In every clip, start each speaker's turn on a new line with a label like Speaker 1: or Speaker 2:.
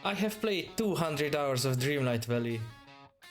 Speaker 1: I have played 200 hours of Dreamlight Valley.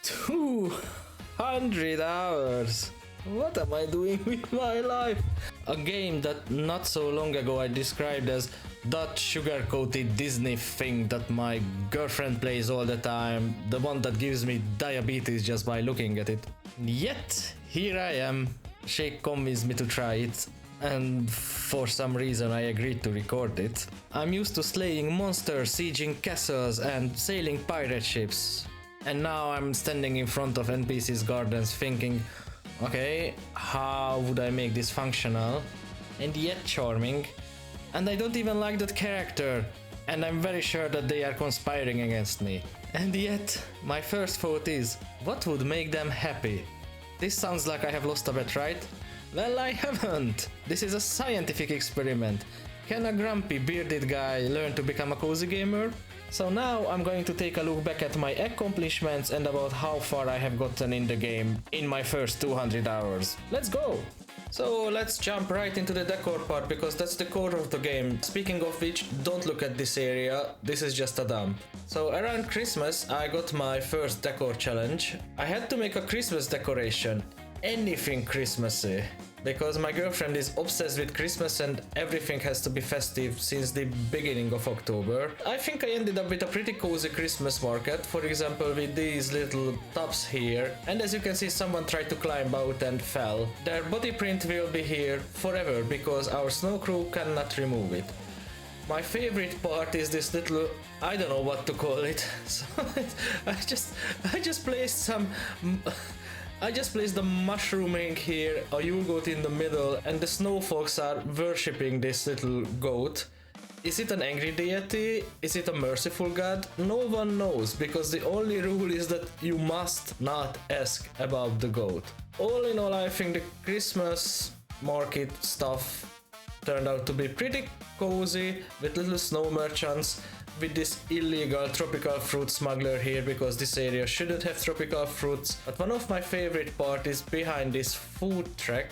Speaker 1: 200 hours! What am I doing with my life? A game that not so long ago I described as that sugar-coated Disney thing that my girlfriend plays all the time, the one that gives me diabetes just by looking at it. Yet, here I am. She convinced me to try it, and for some reason I agreed to record it. I'm used to slaying monsters, sieging castles, and sailing pirate ships. And now I'm standing in front of NPC's gardens thinking, okay, how would I make this functional and yet charming? And I don't even like that character, and I'm very sure that they are conspiring against me. And yet, my first thought is, what would make them happy? This sounds like I have lost a bet, right? Well, I haven't! This is a scientific experiment. Can a grumpy bearded guy learn to become a cozy gamer? So now I'm going to take a look back at my accomplishments and about how far I have gotten in the game in my first 200 hours. Let's go! So let's jump right into the decor part, because that's the core of the game. Speaking of which, don't look at this area, this is just a dump. So around Christmas I got my first decor challenge. I had to make a Christmas decoration, anything Christmassy, because my girlfriend is obsessed with Christmas and everything has to be festive since the beginning of October. I think I ended up with a pretty cozy Christmas market, for example with these little tops here, and as you can see someone tried to climb out and fell. Their body print will be here forever because our snow crew cannot remove it. My favorite part is this little, I don't know what to call it, so I just placed some... I just placed the mushroom ring here, a Yule goat in the middle, and the snow folks are worshipping this little goat. Is it an angry deity? Is it a merciful god? No one knows, because the only rule is that you must not ask about the goat. All in all, I think the Christmas market stuff turned out to be pretty cozy, with little snow merchants, with this illegal tropical fruit smuggler here, because this area shouldn't have tropical fruits. But one of my favorite part is behind this food truck,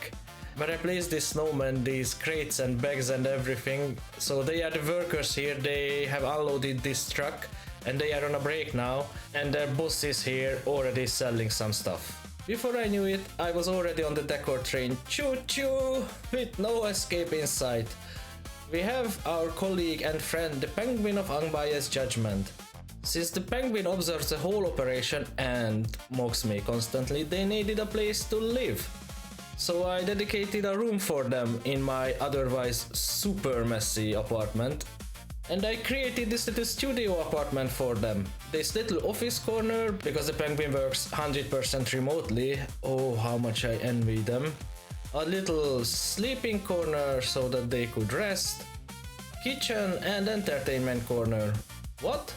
Speaker 1: where I place these snowmen, these crates and bags and everything. So they are the workers here, they have unloaded this truck and they are on a break now, and their boss is here already selling some stuff. Before I knew it, I was already on the decor train, choo-choo, with no escape in sight. We have our colleague and friend, the Penguin of Unbiased Judgement. Since the Penguin observes the whole operation and mocks me constantly, they needed a place to live. So I dedicated a room for them in my otherwise super messy apartment. And I created this little studio apartment for them. This little office corner, because the Penguin works 100% remotely. Oh, how much I envy them. A little sleeping corner so that they could rest, kitchen and entertainment corner. What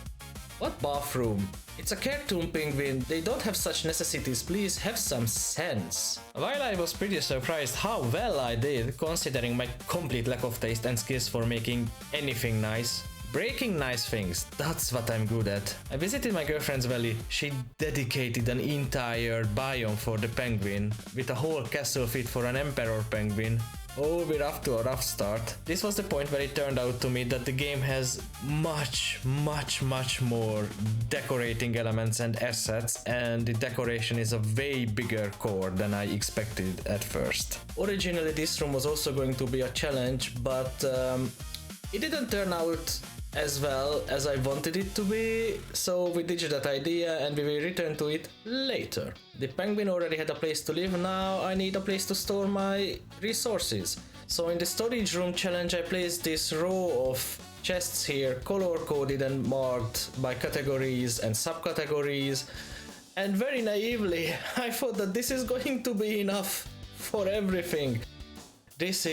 Speaker 1: bathroom? It's a cartoon penguin, they don't have such necessities, please have some sense. While I was pretty surprised how well I did, considering my complete lack of taste and skills for making anything nice. Breaking nice things, that's what I'm good at. I visited my girlfriend's valley. She dedicated an entire biome for the penguin, with a whole castle fit for an emperor penguin. Oh, we're off to a rough start. This was the point where it turned out to me that the game has much more decorating elements and assets, and the decoration is a way bigger core than I expected at first. Originally this room was also going to be a challenge, but it didn't turn out as well as I wanted it to be, so we ditched that idea and we will return to it later. The penguin already had a place to live, now I need a place to store my resources. So in the storage room challenge I placed this row of chests here, color coded and marked by categories and subcategories, and very naively I thought that this is going to be enough for everything. This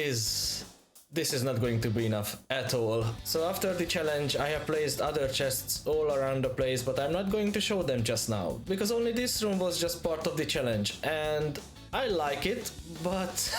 Speaker 1: is not going to be enough at all. So after the challenge I have placed other chests all around the place, but I'm not going to show them just now, because only this room was just part of the challenge and I like it, but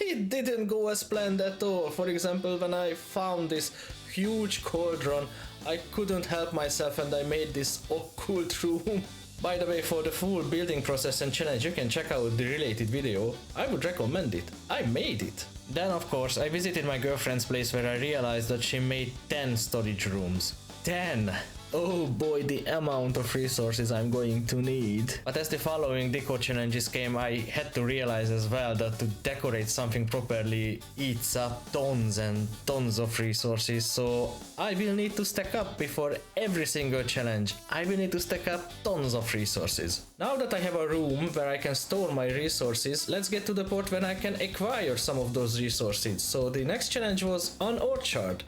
Speaker 1: it didn't go as planned at all. For example, when I found this huge cauldron, I couldn't help myself and I made this occult room. By the way, for the full building process and challenge you can check out the related video. I would recommend it. I made it. Then of course I visited my girlfriend's place, where I realized that she made 10 storage rooms. 10! Oh boy, the amount of resources I'm going to need. But as the following decor challenges came, I had to realize as well that to decorate something properly eats up tons and tons of resources, so I will need to stack up before every single challenge. I will need to stack up tons of resources. Now that I have a room where I can store my resources, let's get to the part when I can acquire some of those resources. So the next challenge was an orchard.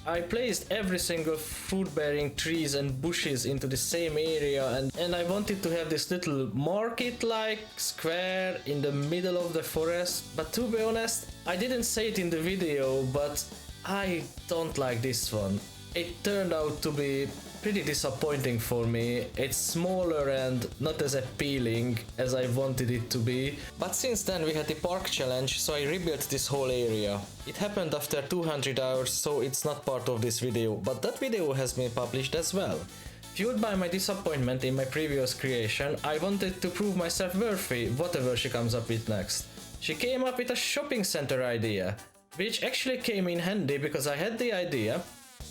Speaker 1: I placed every single fruit-bearing trees and bushes into the same area, and I wanted to have this little market-like square in the middle of the forest, but to be honest, I didn't say it in the video, but I don't like this one. It turned out to be pretty disappointing for me. It's smaller and not as appealing as I wanted it to be. But since then we had the park challenge, so I rebuilt this whole area. It happened after 200 hours, so it's not part of this video, but that video has been published as well. Fueled by my disappointment in my previous creation, I wanted to prove myself worthy whatever she comes up with next. She came up with a shopping center idea, which actually came in handy because I had the idea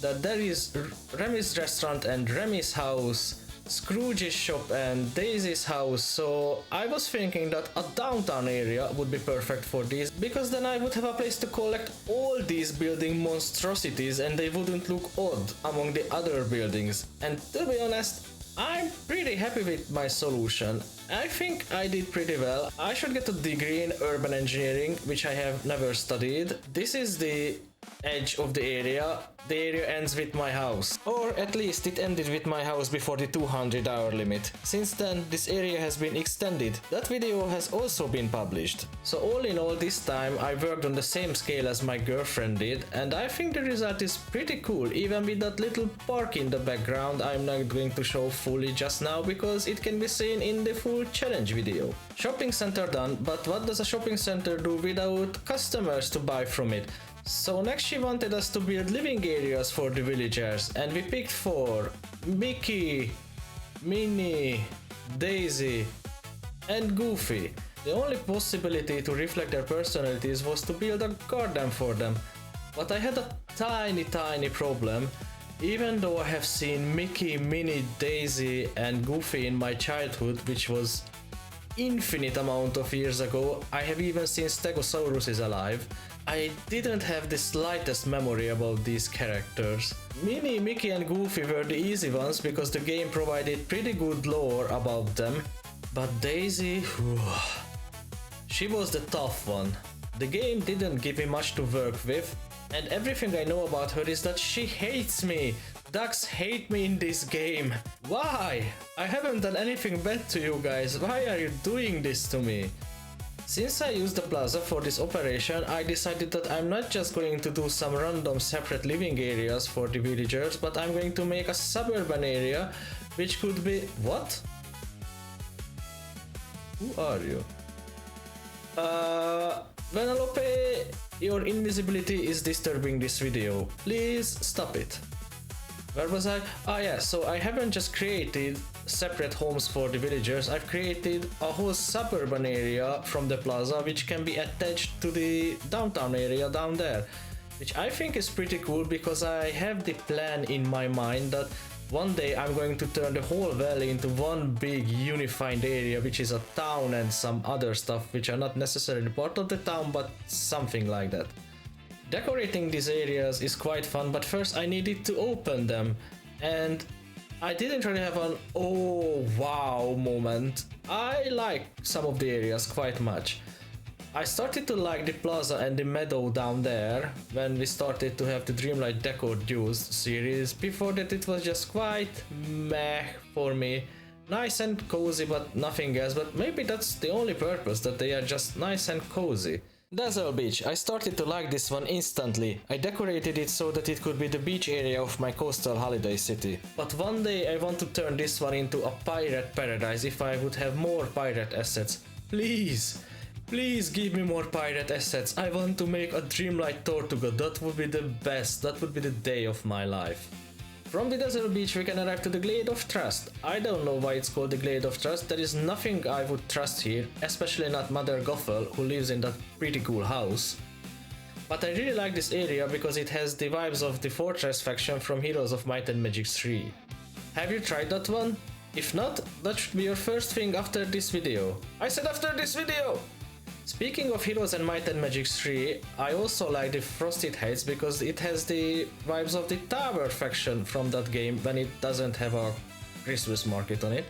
Speaker 1: that there is Remy's restaurant and Remy's house, Scrooge's shop and Daisy's house, so I was thinking that a downtown area would be perfect for this, because then I would have a place to collect all these building monstrosities and they wouldn't look odd among the other buildings. And to be honest, I'm pretty happy with my solution. I think I did pretty well. I should get a degree in urban engineering, which I have never studied. This is the edge of the area. The area ends with my house, or at least it ended with my house before the 200-hour limit. Since then, this area has been extended. That video has also been published. So all in all, this time I worked on the same scale as my girlfriend did, and I think the result is pretty cool, even with that little park in the background I'm not going to show fully just now because it can be seen in the full challenge video. Shopping center done, but what does a shopping center do without customers to buy from it? So next she wanted us to build living areas for the villagers, and we picked 4: Mickey, Minnie, Daisy and Goofy. The only possibility to reflect their personalities was to build a garden for them, but I had a tiny problem. Even though I have seen Mickey, Minnie, Daisy and Goofy in my childhood, which was infinite amount of years ago, I have even seen Stegosaurus is alive, I didn't have the slightest memory about these characters. Minnie, Mickey and Goofy were the easy ones because the game provided pretty good lore about them, but Daisy, she was the tough one. The game didn't give me much to work with, and everything I know about her is that she hates me. Ducks hate me in this game. Why? I haven't done anything bad to you guys. Why are you doing this to me? Since I used the plaza for this operation, I decided that I'm not just going to do some random separate living areas for the villagers, but I'm going to make a suburban area, which could be... What? Who are you? Vanellope, your invisibility is disturbing this video. Please stop it. Where was I? Ah yeah, so I haven't just created separate homes for the villagers, I've created a whole suburban area from the plaza which can be attached to the downtown area down there. Which I think is pretty cool because I have the plan in my mind that one day I'm going to turn the whole valley into one big unified area, which is a town and some other stuff which are not necessarily part of the town, but something like that. Decorating these areas is quite fun, but first I needed to open them, and I didn't really have an oh wow moment. I like some of the areas quite much. I started to like the plaza and the meadow down there when we started to have the Dreamlight Decor Duels series. Before that it was just quite meh for me. Nice and cozy but nothing else, but maybe that's the only purpose, that they are just nice and cozy. Dazzle Beach, I started to like this one instantly. I decorated it so that it could be the beach area of my coastal holiday city. But one day I want to turn this one into a pirate paradise if I would have more pirate assets. Please! Please give me more pirate assets. I want to make a Dreamlight Tortuga. That would be the best. That would be the day of my life. From the Desert Beach we can arrive to the Glade of Trust. I don't know why it's called the Glade of Trust. There is nothing I would trust here, especially not Mother Gothel, who lives in that pretty cool house. But I really like this area because it has the vibes of the Fortress faction from Heroes of Might and Magic 3. Have you tried that one? If not, that should be your first thing after this video. I said after this video! Speaking of Heroes and Might and Magic 3, I also like the Frosted Heights because it has the vibes of the Tower faction from that game when it doesn't have a Christmas market on it.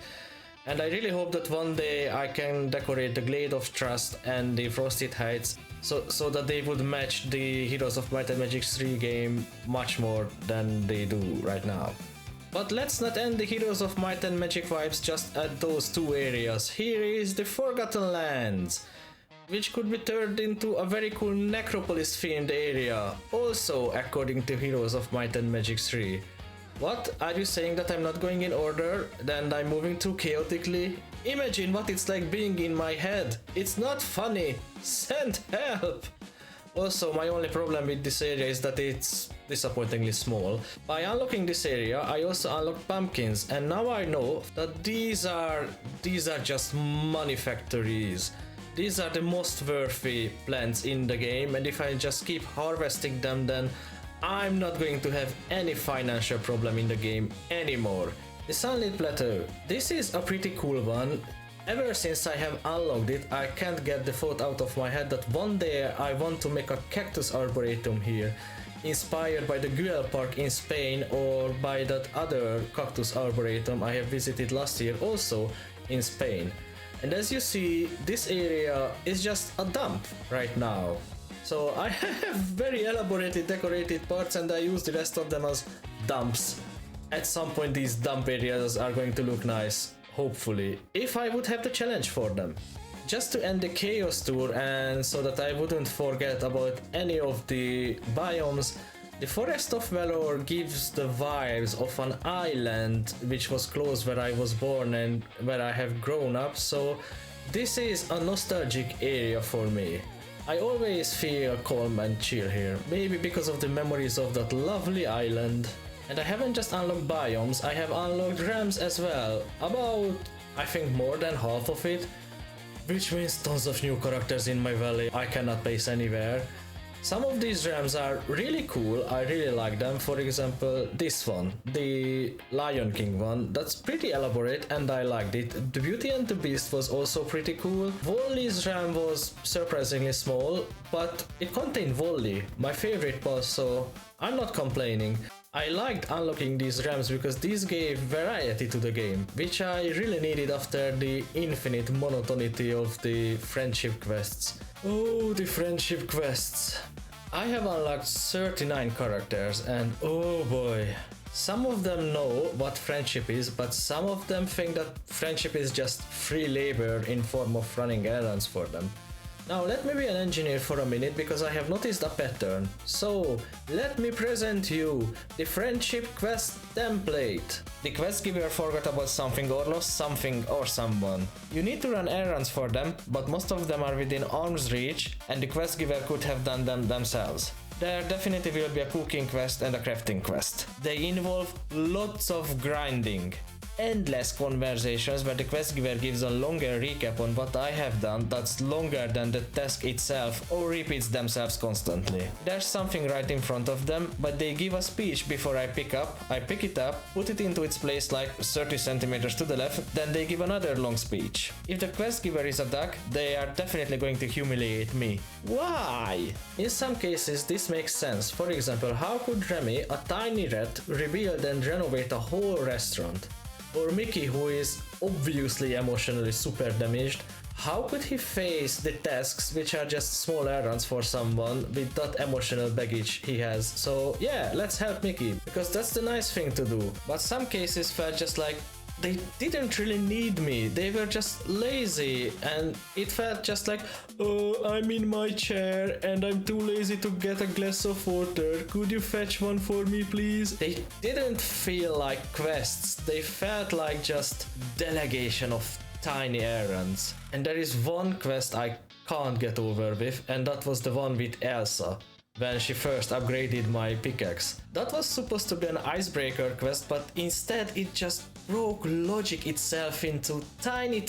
Speaker 1: And I really hope that one day I can decorate the Glade of Trust and the Frosted Heights so that they would match the Heroes of Might and Magic 3 game much more than they do right now. But let's not end the Heroes of Might and Magic vibes just at those two areas. Here is the Forgotten Lands, which could be turned into a very cool Necropolis themed area, also according to Heroes of Might and Magic 3. What? Are you saying that I'm not going in order? Then I'm moving too chaotically? Imagine what it's like being in my head. It's not funny. Send help! Also, my only problem with this area is that it's disappointingly small. By unlocking this area, I also unlocked pumpkins, and now I know that these are just money factories. These are the most worthy plants in the game, and if I just keep harvesting them, then I'm not going to have any financial problem in the game anymore. The Sunlit Plateau. This is a pretty cool one. Ever since I have unlocked it, I can't get the thought out of my head that one day I want to make a cactus arboretum here, inspired by the Güell Park in Spain or by that other cactus arboretum I have visited last year, also in Spain. And as you see, this area is just a dump right now. So I have very elaborately decorated parts and I use the rest of them as dumps. At some point these dump areas are going to look nice, hopefully, if I would have the challenge for them. Just to end the Chaos Tour and so that I wouldn't forget about any of the biomes, the Forest of Valor gives the vibes of an island which was close where I was born and where I have grown up, so this is a nostalgic area for me. I always feel calm and chill here, maybe because of the memories of that lovely island. And I haven't just unlocked biomes, I have unlocked realms as well, about I think more than half of it, which means tons of new characters in my valley I cannot place anywhere. Some of these realms are really cool, I really like them. For example, this one, the Lion King one, that's pretty elaborate and I liked it. The Beauty and the Beast was also pretty cool. Wally's realm was surprisingly small, but it contained Wally, my favorite boss, so I'm not complaining. I liked unlocking these realms because these gave variety to the game, which I really needed after the infinite monotonity of the friendship quests. Oh, the friendship quests. I have unlocked 39 characters and oh boy. Some of them know what friendship is, but some of them think that friendship is just free labor in form of running errands for them. Now let me be an engineer for a minute because I have noticed a pattern. So let me present you the friendship quest template. The quest giver forgot about something or lost something or someone. You need to run errands for them, but most of them are within arm's reach and the quest giver could have done them themselves. There definitely will be a cooking quest and a crafting quest. They involve lots of grinding. Endless conversations where the quest giver gives a longer recap on what I have done that's longer than the task itself or repeats themselves constantly. There's something right in front of them, but they give a speech before I pick it up, put it into its place like 30 centimeters to the left, then they give another long speech. If the quest giver is a duck, they are definitely going to humiliate me. Why? In some cases this makes sense. For example, how could Remy, a tiny rat, rebuild and renovate a whole restaurant? Or Mickey, who is obviously emotionally super damaged, how could he face the tasks which are just small errands for someone with that emotional baggage he has? So yeah, let's help Mickey, because that's the nice thing to do. But some cases felt just like they didn't really need me, they were just lazy, and it felt just like, oh, I'm in my chair and I'm too lazy to get a glass of water, could you fetch one for me please? They didn't feel like quests, they felt like just delegation of tiny errands. And there is one quest I can't get over with, and that was the one with Elsa, when she first upgraded my pickaxe. That was supposed to be an icebreaker quest, but instead it just broke logic itself into tiny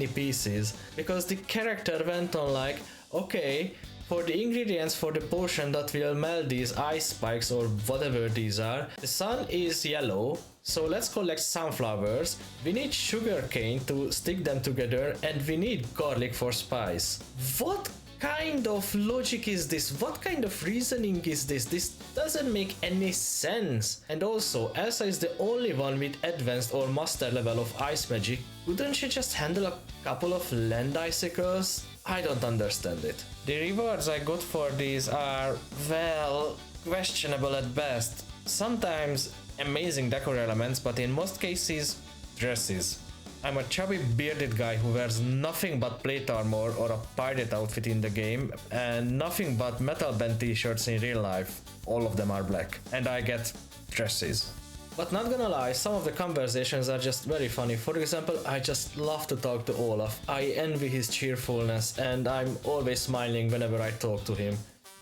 Speaker 1: pieces, because the character went on like, okay, for the ingredients for the potion that will melt these ice spikes or whatever these are, the sun is yellow, So let's collect sunflowers, we need sugar cane to stick them together, and we need garlic for spice. What kind of logic is this? What kind of reasoning is this? This doesn't make any sense. And also, Elsa is the only one with advanced or master level of ice magic. Couldn't she just handle a couple of land icicles? I don't understand it. The rewards I got for these are, well, questionable at best. Sometimes amazing decor elements, but in most cases, dresses. I'm a chubby bearded guy who wears nothing but plate armor or a pirate outfit in the game and nothing but metal band t-shirts in real life. All of them are black. And I get dresses. But not gonna lie, some of the conversations are just very funny. For example, I just love to talk to Olaf. I envy his cheerfulness and I'm always smiling whenever I talk to him.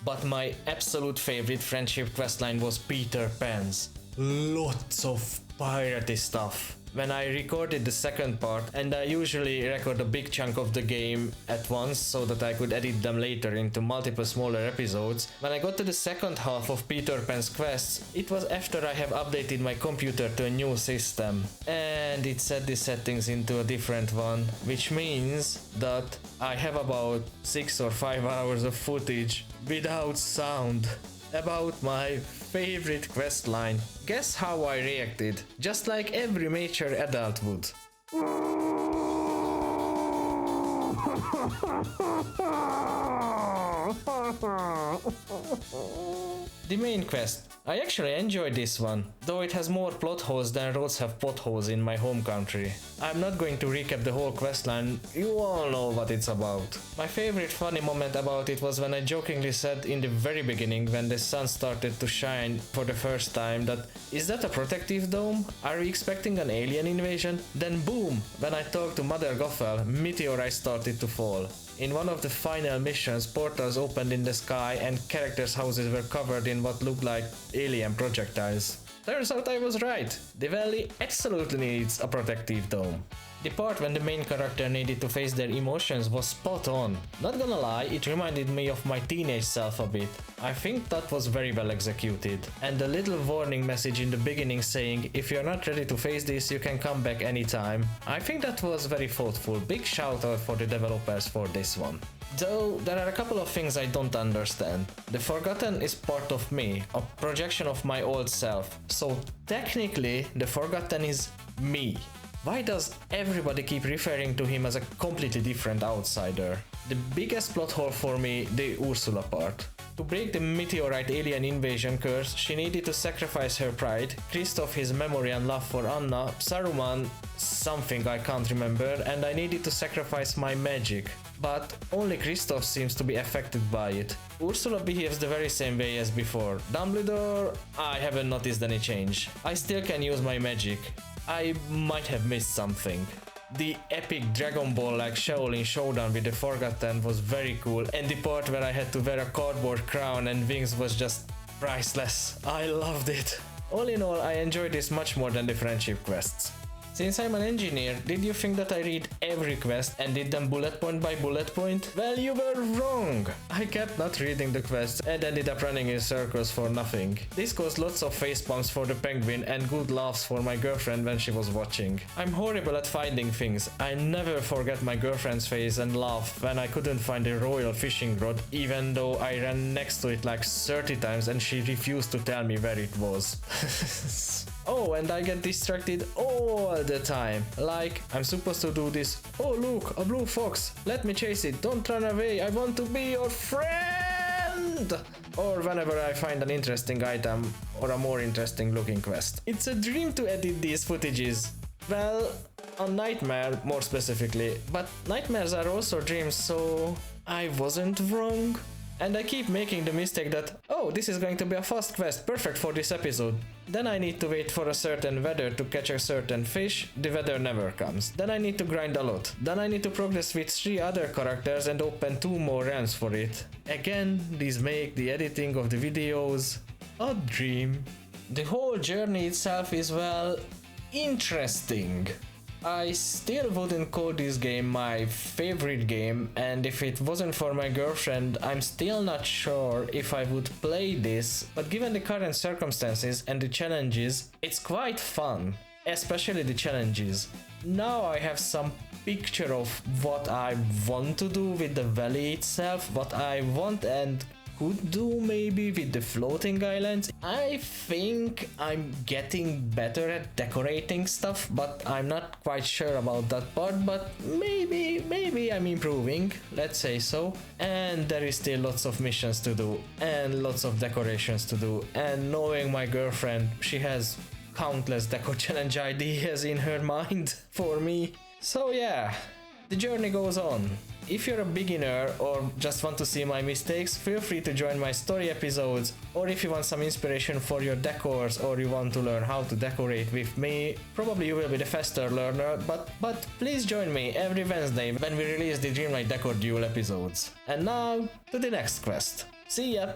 Speaker 1: But my absolute favorite friendship questline was Peter Pan's. Lots of piratey stuff. When I recorded the second part, and I usually record a big chunk of the game at once so that I could edit them later into multiple smaller episodes, when I got to the second half of Peter Pan's quests, it was after I have updated my computer to a new system, and it set the settings into a different one, which means that I have about 6 or 5 hours of footage without sound about my favorite questline. Guess how I reacted? Just like every mature adult would. The main quest. I actually enjoyed this one, though it has more plot holes than roads have potholes in my home country. I'm not going to recap the whole questline, you all know what it's about. My favorite funny moment about it was when I jokingly said in the very beginning when the sun started to shine for the first time that, is that a protective dome? Are we expecting an alien invasion? Then boom, when I talked to Mother Gothel, meteorites started to fall. In one of the final missions, portals opened in the sky and characters' houses were covered in what looked like alien projectiles. Turns out I was right. The valley absolutely needs a protective dome. The part when the main character needed to face their emotions was spot on. Not gonna lie, it reminded me of my teenage self a bit. I think that was very well executed. And the little warning message in the beginning saying, if you're not ready to face this, you can come back anytime. I think that was very thoughtful. Big shout out for the developers for this one. Though there are a couple of things I don't understand. The Forgotten is part of me, a projection of my old self. So technically, the Forgotten is me. Why does everybody keep referring to him as a completely different outsider? The biggest plot hole for me, the Ursula part. To break the meteorite alien invasion curse, she needed to sacrifice her pride, Kristoff his memory and love for Anna, Saruman something I can't remember, and I needed to sacrifice my magic. But only Kristoff seems to be affected by it. Ursula behaves the very same way as before. Dumbledore, I haven't noticed any change. I still can use my magic. I might have missed something. The epic Dragon Ball like Shaolin showdown with the Forgotten was very cool, and the part where I had to wear a cardboard crown and wings was just priceless. I loved it. All in all, I enjoyed this much more than the friendship quests. Since I'm an engineer, did you think that I read every quest and did them bullet point by bullet point? Well, you were wrong! I kept not reading the quests and ended up running in circles for nothing. This caused lots of facepalms for the penguin and good laughs for my girlfriend when she was watching. I'm horrible at finding things. I never forget my girlfriend's face and laugh when I couldn't find a royal fishing rod, even though I ran next to it like 30 times and she refused to tell me where it was. Oh, and I get distracted all the time. Like, I'm supposed to do this. Oh, look, a blue fox. Let me chase it. Don't run away. I want to be your friend. Or whenever I find an interesting item or a more interesting looking quest. It's a dream to edit these footages. Well, a nightmare more specifically. But nightmares are also dreams, so I wasn't wrong. And I keep making the mistake that, oh, this is going to be a fast quest, perfect for this episode. Then I need to wait for a certain weather to catch a certain fish, the weather never comes. Then I need to grind a lot. Then I need to progress with 3 other characters and open 2 more realms for it. Again, these make the editing of the videos a dream. The whole journey itself is, well, interesting. I still wouldn't call this game my favorite game, and if it wasn't for my girlfriend, I'm still not sure if I would play this, but given the current circumstances and the challenges, it's quite fun, especially the challenges. Now I have some picture of what I want to do with the valley itself, what I want and could do maybe with the floating islands. I think I'm getting better at decorating stuff, but I'm not quite sure about that part, but maybe I'm improving, let's say so. And there is still lots of missions to do and lots of decorations to do, and knowing my girlfriend, she has countless deco challenge ideas in her mind for me. So yeah, the journey goes on. If you're a beginner or just want to see my mistakes, feel free to join my story episodes, or if you want some inspiration for your decors or you want to learn how to decorate with me, probably you will be the faster learner, but please join me every Wednesday when we release the Dreamlight Decor Duel episodes. And now, to the next quest. See ya!